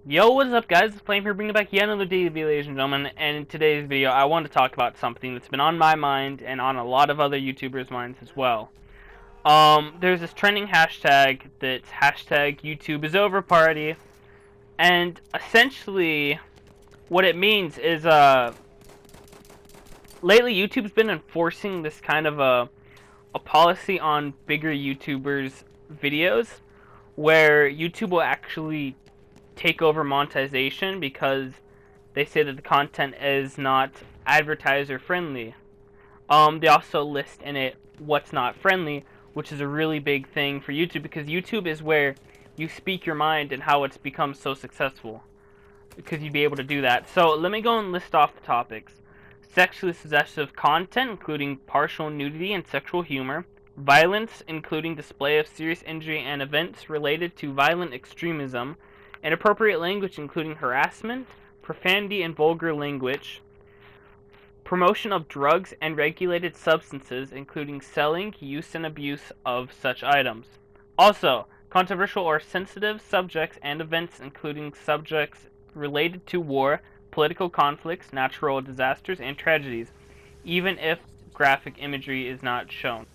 Yo, what is up, guys? It's Flame here, bringing back yet another DV, ladies and gentlemen. And in today's video, I want to talk about something that's been on my mind and on a lot of other YouTubers' minds as well. There's this trending hashtag that's hashtag YouTube is over party, and essentially, what it means is, lately YouTube's been enforcing this kind of a policy on bigger YouTubers' videos, where YouTube will actually take over monetization because they say that the content is not advertiser friendly. They also list in it what's not friendly, which is a really big thing for YouTube because YouTube is where you speak your mind and how it's become so successful. Because you'd be able to do that. So let me go and list off the topics. Sexually suggestive content, including partial nudity and sexual humor. Violence, including display of serious injury and events related to violent extremism. Inappropriate language, including harassment, profanity, and vulgar language. Promotion of drugs and regulated substances, including selling, use, and abuse of such items. Also, controversial or sensitive subjects and events, including subjects related to war, political conflicts, natural disasters, and tragedies, even if graphic imagery is not shown.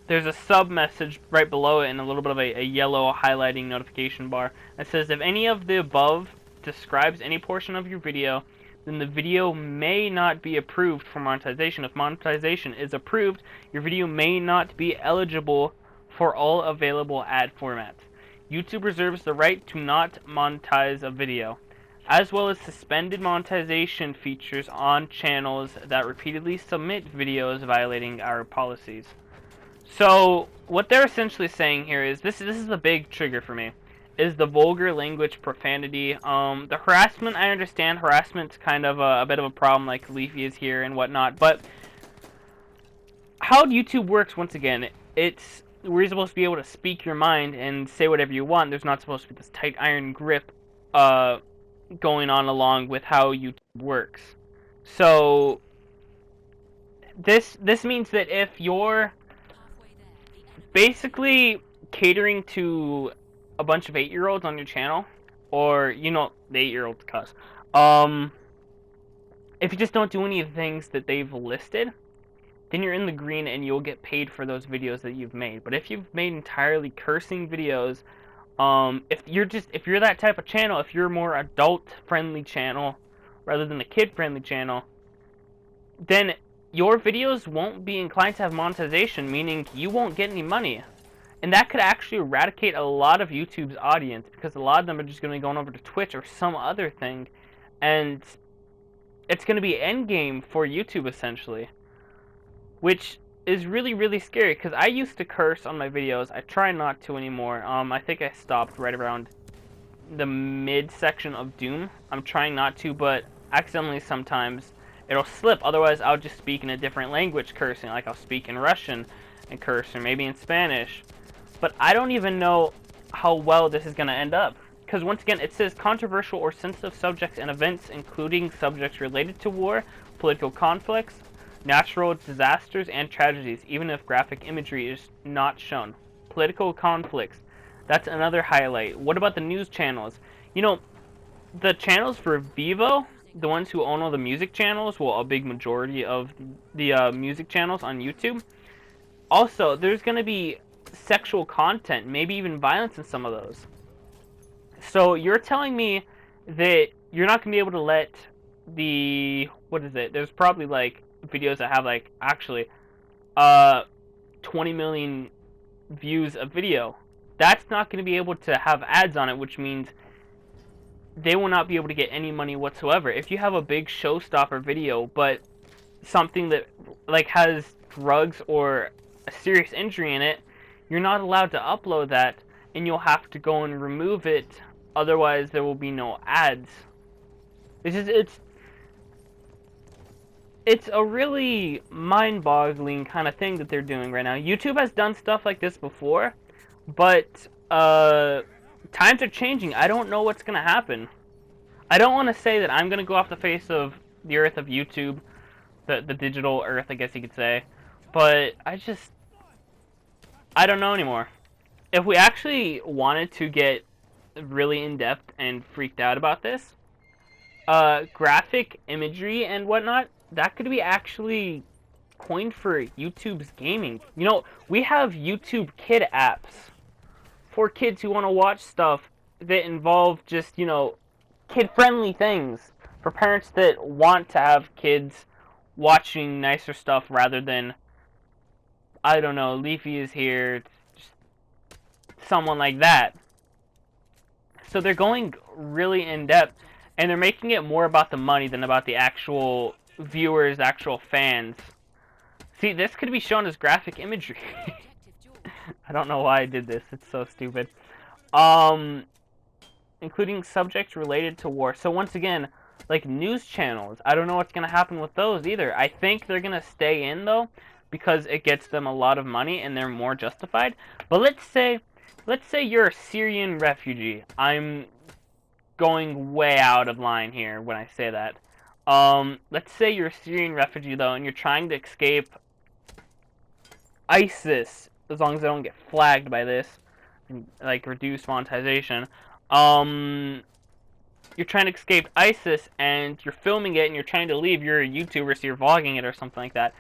There's a sub-message right below it in a little bit of a yellow highlighting notification bar that says if any of the above describes any portion of your video, then the video may not be approved for monetization. If monetization is approved, your video may not be eligible for all available ad formats. YouTube reserves the right to not monetize a video, as well as suspended monetization features on channels that repeatedly submit videos violating our policies. So what they're essentially saying here is this is the big trigger for me, is the vulgar language, profanity. The harassment, I understand harassment's kind of a bit of a problem, like Leafy is here and whatnot, but how YouTube works, once again, it's we're supposed to be able to speak your mind and say whatever you want. There's not supposed to be this tight iron grip going on along with how YouTube works. So this means that if you're basically catering to a bunch of 8-year-olds on your channel, or the 8-year-olds cuss. If you just don't do any of the things that they've listed, then you're in the green and you'll get paid for those videos that you've made. But if you've made entirely cursing videos, if you're that type of channel, if you're a more adult-friendly channel rather than a kid-friendly channel, then your videos won't be inclined to have monetization, meaning you won't get any money. And that could actually eradicate a lot of YouTube's audience, because a lot of them are just going to be going over to Twitch or some other thing, and it's going to be endgame for YouTube, essentially. Which is really, really scary, because I used to curse on my videos. I try not to anymore. I think I stopped right around the mid-section of Doom. I'm trying not to, but accidentally sometimes it'll slip. Otherwise, I'll just speak in a different language cursing, like I'll speak in Russian and curse, or maybe in Spanish. But I don't even know how well this is going to end up. Because once again, it says controversial or sensitive subjects and events, including subjects related to war, political conflicts, natural disasters, and tragedies, even if graphic imagery is not shown. Political conflicts. That's another highlight. What about the news channels? The channels for Vivo, the ones who own all the music channels, well, a big majority of the music channels on YouTube. Also, there's going to be sexual content, maybe even violence in some of those. So you're telling me that you're not going to be able to let there's probably like videos that have like actually 20 million views a video. That's not going to be able to have ads on it, which means they will not be able to get any money whatsoever. If you have a big showstopper video, but something that like has drugs or a serious injury in it, you're not allowed to upload that, and you'll have to go and remove it. Otherwise, there will be no ads. It's a really mind-boggling kind of thing that they're doing right now. YouTube has done stuff like this before, but times are changing. I don't know what's gonna happen. I don't want to say that I'm gonna go off the face of the earth of YouTube, the digital earth, I guess you could say, but I don't know anymore. If we actually wanted to get really in depth and freaked out about this. Graphic imagery and whatnot, that could be actually coined for YouTube's gaming. You know, we have YouTube Kid apps for kids who want to watch stuff that involve just, you know, kid-friendly things. For parents that want to have kids watching nicer stuff rather than, I don't know, Leafy is here, just someone like that. So they're going really in depth, and they're making it more about the money than about the actual viewers, actual fans. See, this could be shown as graphic imagery. I don't know why I did this. It's so stupid. Including subjects related to war. So once again, like news channels, I don't know what's going to happen with those either. I think they're going to stay in, though, because it gets them a lot of money and they're more justified. But let's say you're a Syrian refugee. I'm going way out of line here when I say that. Let's say you're a Syrian refugee, though, and you're trying to escape ISIS, as long as I don't get flagged by this, and, like, reduce monetization. You're trying to escape ISIS, and you're filming it, and you're trying to leave. You're a YouTuber, so you're vlogging it or something like that.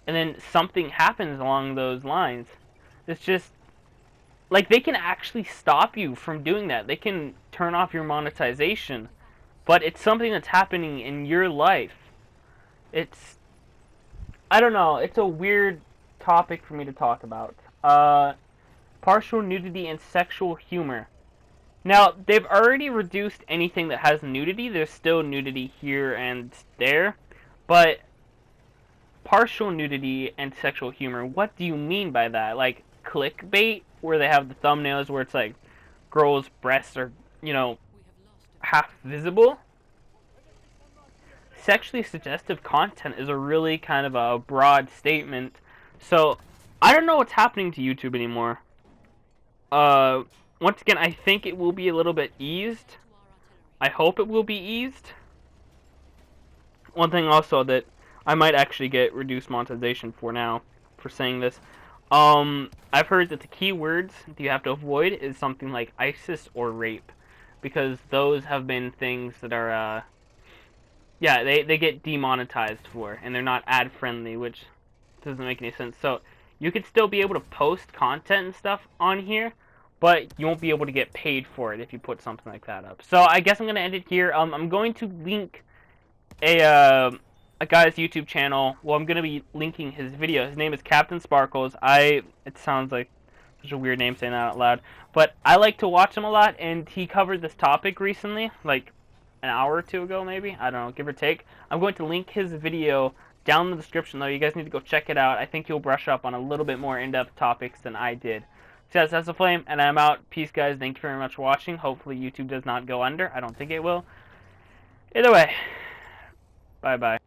And then something happens along those lines. It's just, like, they can actually stop you from doing that. They can turn off your monetization. But it's something that's happening in your life. It's, I don't know, it's a weird topic for me to talk about. Partial nudity and sexual humor. Now, they've already reduced anything that has nudity. There's still nudity here and there. But partial nudity and sexual humor, what do you mean by that? Like clickbait, where they have the thumbnails where it's like girls' breasts are, you know, half visible? Sexually suggestive content is a really kind of a broad statement. So, I don't know what's happening to YouTube anymore. Once again, I think it will be a little bit eased. I hope it will be eased. One thing also that I might actually get reduced monetization for now, for saying this. I've heard that the keywords that you have to avoid is something like ISIS or rape. Because those have been things that are, yeah, they get demonetized for, and they're not ad-friendly, which doesn't make any sense. So, you could still be able to post content and stuff on here, but you won't be able to get paid for it if you put something like that up. So, I guess I'm going to end it here. I'm going to link a guy's YouTube channel. Well, I'm going to be linking his video. His name is Captain Sparkles. It sounds like such a weird name saying that out loud, but I like to watch him a lot, and he covered this topic recently, like an hour or two ago, maybe. I don't know, give or take. I'm going to link his video down in the description, though. You guys need to go check it out. I think you'll brush up on a little bit more in-depth topics than I did. So that's the Flame, and I'm out. Peace, guys. Thank you very much for watching. Hopefully YouTube does not go under. I don't think it will. Either way, bye-bye.